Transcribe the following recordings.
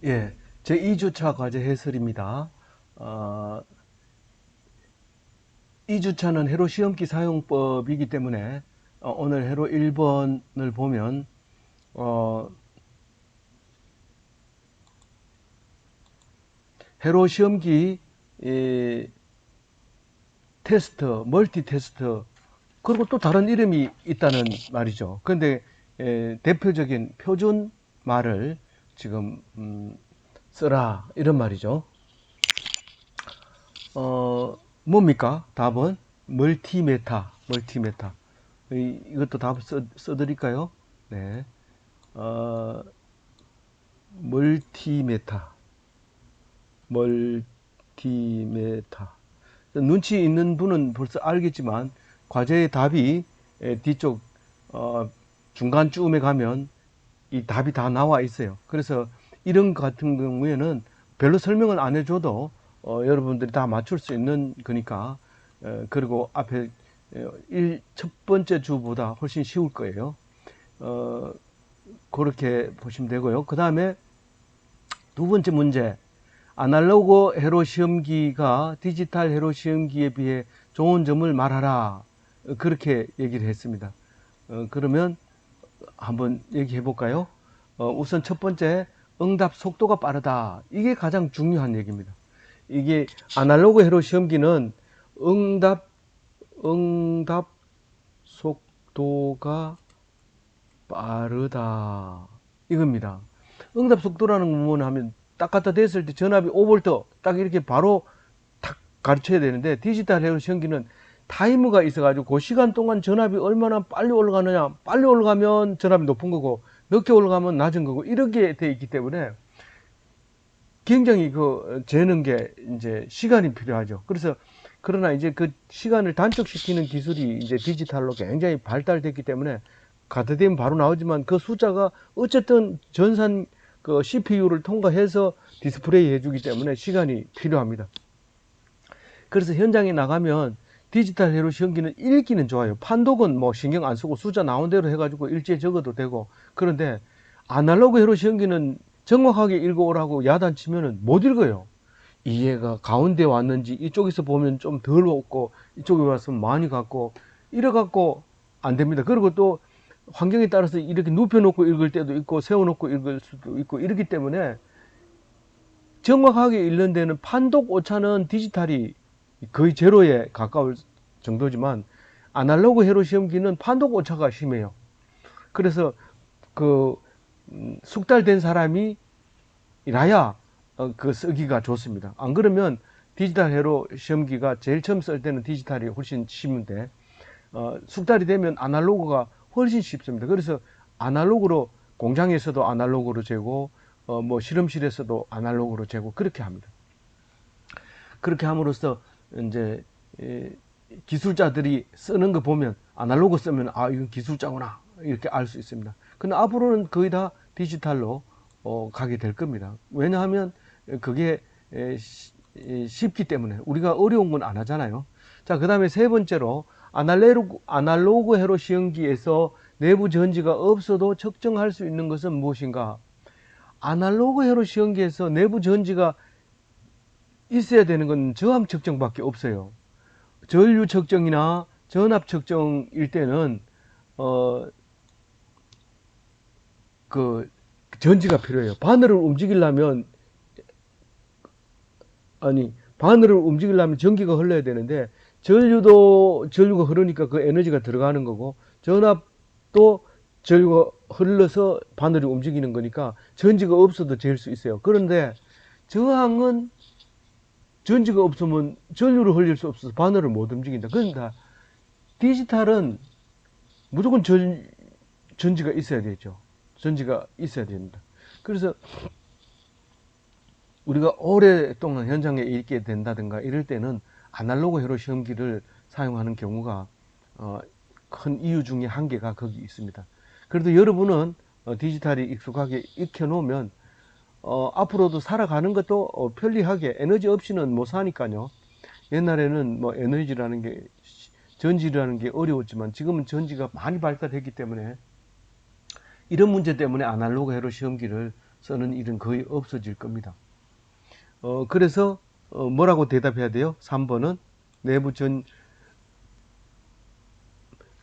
예, 제 2주차 과제 해설입니다. 어, 2주차는 회로 시험기 사용법이기 때문에 오늘 회로 1번을 보면 어, 회로 시험기 테스트, 멀티 테스트 그리고 또 다른 이름이 있다는 말이죠. 그런데 대표적인 표준 말을 지금 써라 이런 말이죠. 뭡니까? 답은 멀티메타, 멀티메타. 이것도 답을 써드릴까요? 네. 어, 멀티메타, 멀티메타. 눈치 있는 분은 벌써 알겠지만, 과제의 답이 뒤쪽, 어, 중간쯤에 가면 이 답이 다 나와 있어요. 그래서 이런 같은 경우에는 별로 설명을 안 해줘도 여러분들이 다 맞출 수 있는 거니까 그리고 앞에 첫 번째 주보다 훨씬 쉬울 거예요. 어, 그렇게 보시면 되고요. 그 다음에 두 번째 문제, 아날로그 회로 시험기가 디지털 회로 시험기에 비해 좋은 점을 말하라. 그렇게 얘기를 했습니다. 그러면 한번 얘기해 볼까요? 우선 첫 번째, 응답 속도가 빠르다. 이게 가장 중요한 얘기입니다. 이게 아날로그 회로 시험기는 응답, 응답 속도가 빠르다. 이겁니다. 응답 속도라는 건 뭐냐 하면 딱 갖다 댔을 때 전압이 5V 딱 이렇게 바로 탁 가르쳐야 되는데 디지털 회로 시험기는 타이머가 있어가지고 그 시간 동안 전압이 얼마나 빨리 올라가느냐, 빨리 올라가면 전압이 높은 거고 늦게 올라가면 낮은 거고 이렇게 돼 있기 때문에 굉장히 그 재는 게 이제 시간이 필요하죠. 그래서 그러나 이제 그 시간을 단축시키는 기술이 이제 디지털로 굉장히 발달됐기 때문에 갖다 대면 바로 나오지만 그 숫자가 어쨌든 전산 그 CPU를 통과해서 디스플레이 해주기 때문에 시간이 필요합니다. 그래서 현장에 나가면 디지털 회로 시험기는 읽기는 좋아요. 판독은 뭐 신경 안 쓰고 숫자 나온 대로 해가지고 일지에 적어도 되고 그런데 아날로그 회로 시험기는 정확하게 읽어오라고 야단치면은 못 읽어요. 이해가 가운데 왔는지 이쪽에서 보면 좀 덜 왔고 이쪽에 왔으면 많이 갔고 이래 갖고 안 됩니다. 그리고 또 환경에 따라서 이렇게 눕혀놓고 읽을 때도 있고 세워놓고 읽을 수도 있고 이렇기 때문에 정확하게 읽는 데는 판독 오차는 디지털이 거의 제로에 가까울 정도지만 아날로그 회로 시험기는 판독 오차가 심해요. 그래서 그 숙달된 사람이 라야 그 쓰기가 좋습니다. 안 그러면 디지털 회로 시험기가 제일 처음 쓸 때는 디지털이 훨씬 쉬운데 숙달이 되면 아날로그가 훨씬 쉽습니다. 그래서 아날로그로 공장에서도 아날로그로 재고 뭐 실험실에서도 아날로그로 재고 그렇게 합니다. 그렇게 함으로써 이제 기술자들이 쓰는 거 보면 아날로그 쓰면 아 이건 기술자구나 이렇게 알 수 있습니다. 근데 앞으로는 거의 다 디지털로 가게 될 겁니다. 왜냐하면 그게 쉽기 때문에 우리가 어려운 건 안 하잖아요. 자, 그 다음에 세 번째로 아날로그 회로 시험기에서 내부 전지가 없어도 측정할 수 있는 것은 무엇인가? 아날로그 회로 시험기에서 내부 전지가 있어야 되는 건 저항 측정밖에 없어요. 전류 측정이나 전압 측정일 때는 어, 그 전지가 필요해요. 바늘을 움직이려면 바늘을 움직이려면 전기가 흘러야 되는데 전류가 흐르니까 그 에너지가 들어가는 거고 전압도 전류가 흘러서 바늘이 움직이는 거니까 전지가 없어도 잴 수 있어요. 그런데 저항은 전지가 없으면 전류를 흘릴 수 없어서 바늘을 못 움직인다. 그러니까 디지털은 무조건 전지가 있어야 되죠. 전지가 있어야 됩니다. 그래서 우리가 오랫동안 현장에 있게 된다든가 이럴 때는 아날로그 회로 시험기를 사용하는 경우가 큰 이유 중에 한 개가 거기 있습니다. 그래도 여러분은 디지털이 익숙하게 익혀 놓으면 앞으로도 살아가는 것도 편리하게 에너지 없이는 못 사니까요. 옛날에는 뭐 에너지라는 게 전지라는 게 어려웠지만 지금은 전지가 많이 발달했기 때문에 이런 문제 때문에 아날로그 회로 시험기를 쓰는 일은 거의 없어질 겁니다. 그래서 뭐라고 대답해야 돼요? 3번은 내부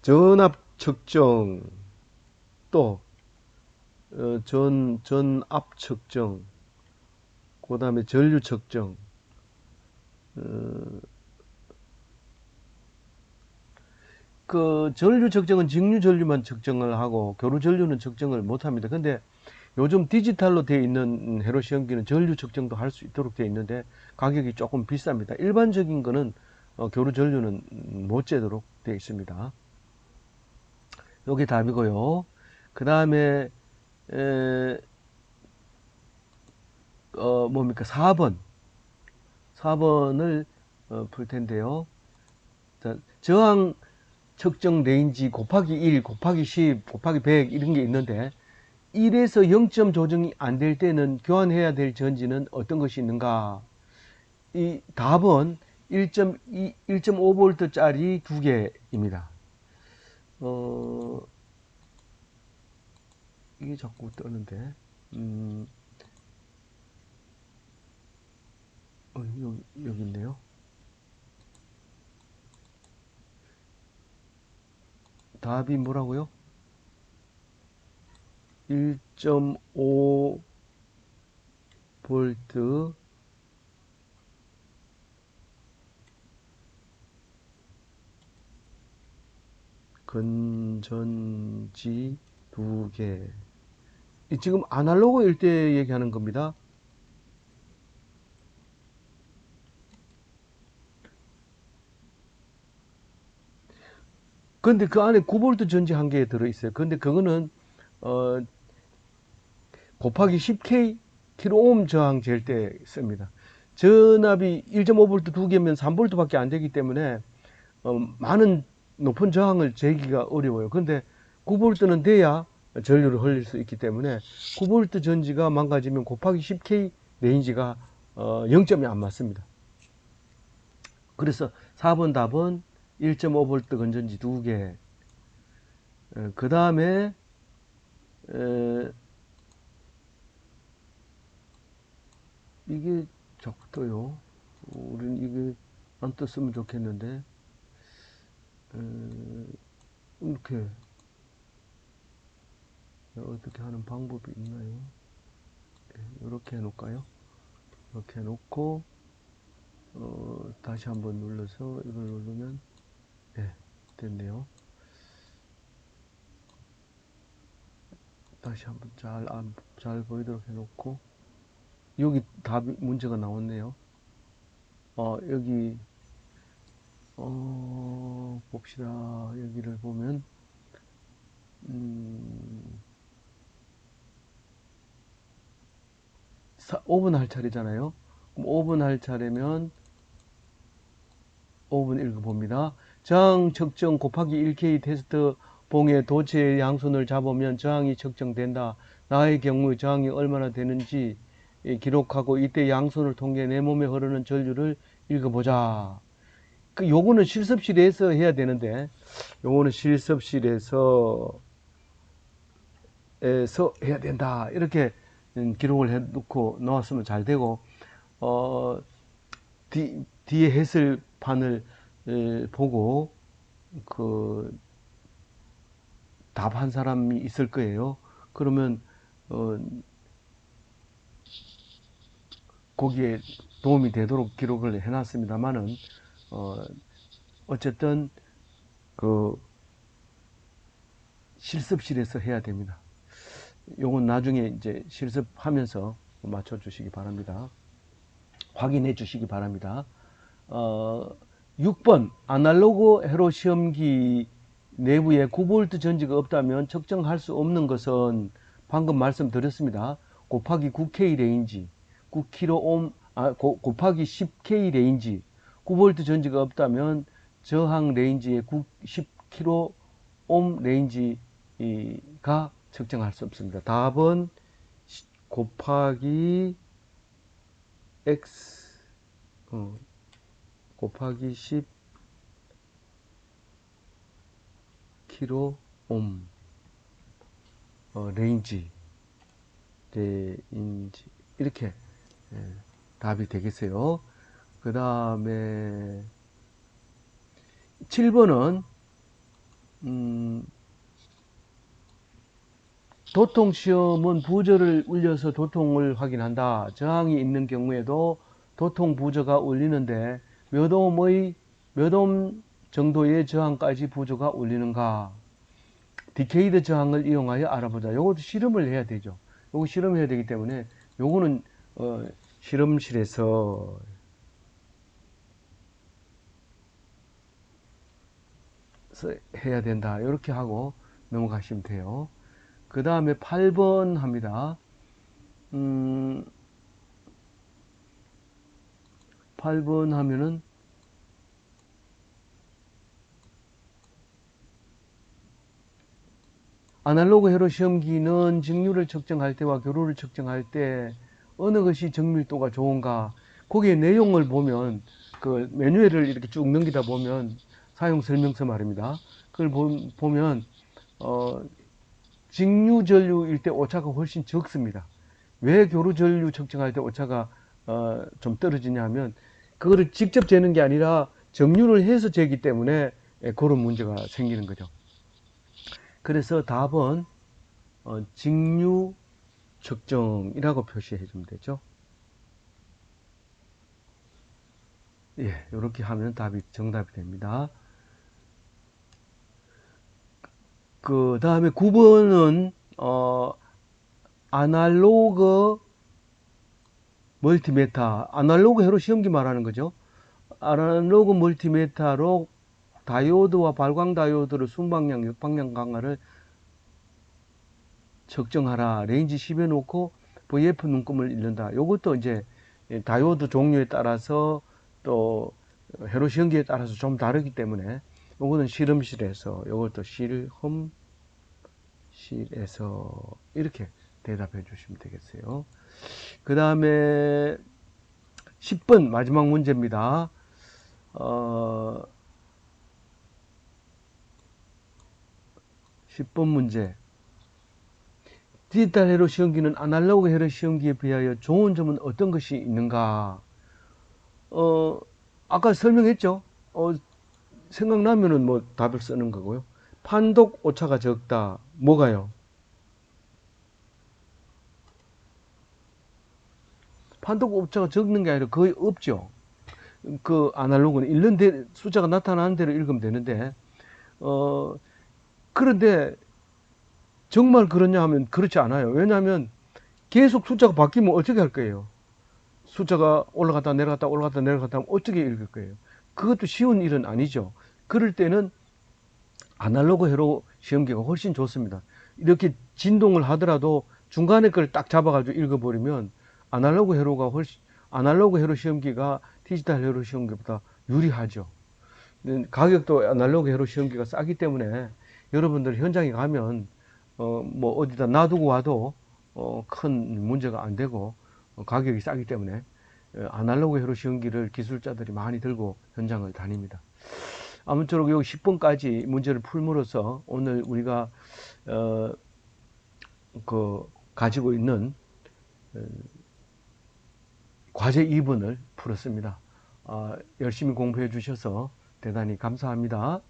전압 측정, 또 전압 측정, 그 다음에 전류 측정, 그 전류 측정은 직류 전류만 측정을 하고 교류 전류는 측정을 못 합니다. 근데 요즘 디지털로 되어 있는 회로 시험기는 전류 측정도 할 수 있도록 되어 있는데 가격이 조금 비쌉니다. 일반적인 거는 교류 전류는 못 재도록 되어 있습니다. 요게 답이고요. 그 다음에 뭡니까? 4번을 풀 텐데요. 자, 저항 측정 레인지 곱하기 1, 곱하기 10, 곱하기 100 이런 게 있는데 1에서 0점 조정이 안 될 때는 교환해야 될 전지는 어떤 것이 있는가? 이 답은 1.5V 짜리 두 개입니다. 이게 자꾸 뜨는데, 여기 있네요. 답이 뭐라고요? 1.5V 건전지 두 개. 지금 아날로그일 때 얘기하는 겁니다. 근데 그 안에 9V 전지 한 개 들어있어요. 근데 그거는 어, 곱하기 10K 킬로옴 저항 잴 때 씁니다. 전압이 1.5V 두 개면 3V 밖에 안 되기 때문에 많은 높은 저항을 재기가 어려워요. 근데 9V는 돼야 전류를 흘릴 수 있기 때문에 9V 전지가 망가지면 곱하기 10K 레인지가 0점이 안 맞습니다. 그래서 4번 답은 1.5V 건전지 두 개. 그 다음에 이게 자꾸 떠요. 우린 이게 안 떴으면 좋겠는데 이렇게 어떻게 하는 방법이 있나요? 이렇게 해놓을까요? 이렇게 해놓고 다시 한번 눌러서 이걸 누르면 네, 됐네요. 다시 한번 잘 보이도록 해놓고 여기 답이 문제가 나왔네요. 여기 봅시다. 여기를 보면 5분 할 차례잖아요. 그럼 5분 할 차례면 5분 읽어봅니다. 저항 측정 곱하기 1K 테스트 봉의 도체의 양손을 잡으면 저항이 측정된다. 나의 경우 저항이 얼마나 되는지 기록하고 이때 양손을 통해 내 몸에 흐르는 전류를 읽어보자. 요거는 실습실에서 해야 되는데 요거는 실습실에서 해야 된다. 이렇게 기록을 해 놓고 나왔으면 잘 되고 뒤에 해설판을 보고 그 답한 사람이 있을 거예요. 그러면 거기에 도움이 되도록 기록을 해놨습니다만은 어쨌든 그 실습실에서 해야 됩니다. 요건 나중에 이제 실습하면서 맞춰주시기 바랍니다. 확인해 주시기 바랍니다. 6번 아날로그 회로 시험기 내부에 9V 전지가 없다면 측정할 수 없는 것은 방금 말씀드렸습니다. 곱하기 9K 레인지 9kΩ 곱하기 10K 레인지 9V 전지가 없다면 저항 레인지의 10kΩ 레인지가 측정할 수 없습니다. 답은 곱하기 X 곱하기 10 킬로옴 레인지 때인지 이렇게 답이 되겠어요. 그 다음에 7번은 도통시험은 부저를 울려서 도통을 확인한다. 저항이 있는 경우에도 도통 부저가 울리는데 몇 옴 정도의 저항까지 부저가 울리는가. 디케이드 저항을 이용하여 알아보자. 요것도 실험을 해야 되죠. 요거 실험해야 되기 때문에 요거는 실험실에서 해야 된다. 이렇게 하고 넘어가시면 돼요. 그 다음에 8번 합니다. 8번 하면은 아날로그 회로 시험기는 직률을 측정할 때와 교류를 측정할 때 어느 것이 정밀도가 좋은가. 거기에 내용을 보면 그 매뉴얼을 이렇게 쭉 넘기다 보면 사용 설명서 말입니다. 그걸 보면 직류 전류일 때 오차가 훨씬 적습니다. 왜 교류 전류 측정할 때 오차가 좀 떨어지냐 하면 그거를 직접 재는 게 아니라 정류를 해서 재기 때문에 그런 문제가 생기는 거죠. 그래서 답은 직류 측정이라고 표시해 주면 되죠. 예, 이렇게 하면 답이 정답이 됩니다. 그 다음에 9번은 아날로그 멀티메타, 아날로그 회로 시험기 말하는 거죠. 아날로그 멀티메타로 다이오드와 발광 다이오드를 순방향, 역방향 강화를 측정하라. 레인지 10에 놓고 VF 눈금을 잃는다. 이것도 이제 다이오드 종류에 따라서 또 회로 시험기에 따라서 좀 다르기 때문에 이거는 실험실에서, 이것도 실험실에서 이렇게 대답해 주시면 되겠어요. 그 다음에 10번 마지막 문제입니다. 10번 문제. 디지털 회로 시험기는 아날로그 회로 시험기에 비하여 좋은 점은 어떤 것이 있는가? 아까 설명했죠? 생각나면은 뭐 답을 쓰는 거고요. 판독 오차가 적다. 뭐가요? 판독 오차가 적는 게 아니라 거의 없죠. 그 아날로그는 읽는 숫자가 나타나는 대로 읽으면 되는데, 그런데 정말 그러냐 하면 그렇지 않아요. 왜냐하면 계속 숫자가 바뀌면 어떻게 할 거예요? 숫자가 올라갔다 내려갔다 올라갔다 내려갔다 하면 어떻게 읽을 거예요? 그것도 쉬운 일은 아니죠. 그럴 때는 아날로그 회로 시험기가 훨씬 좋습니다. 이렇게 진동을 하더라도 중간에 걸 딱 잡아가지고 읽어버리면 아날로그 회로 시험기가 디지털 회로 시험기보다 유리하죠. 가격도 아날로그 회로 시험기가 싸기 때문에 여러분들 현장에 가면 뭐 어디다 놔두고 와도 큰 문제가 안 되고 가격이 싸기 때문에 아날로그 회로 시험기를 기술자들이 많이 들고 현장을 다닙니다. 아무쪼록 여기 10번까지 문제를 풀므로써 오늘 우리가 가지고 있는 과제 2번을 풀었습니다. 열심히 공부해 주셔서 대단히 감사합니다.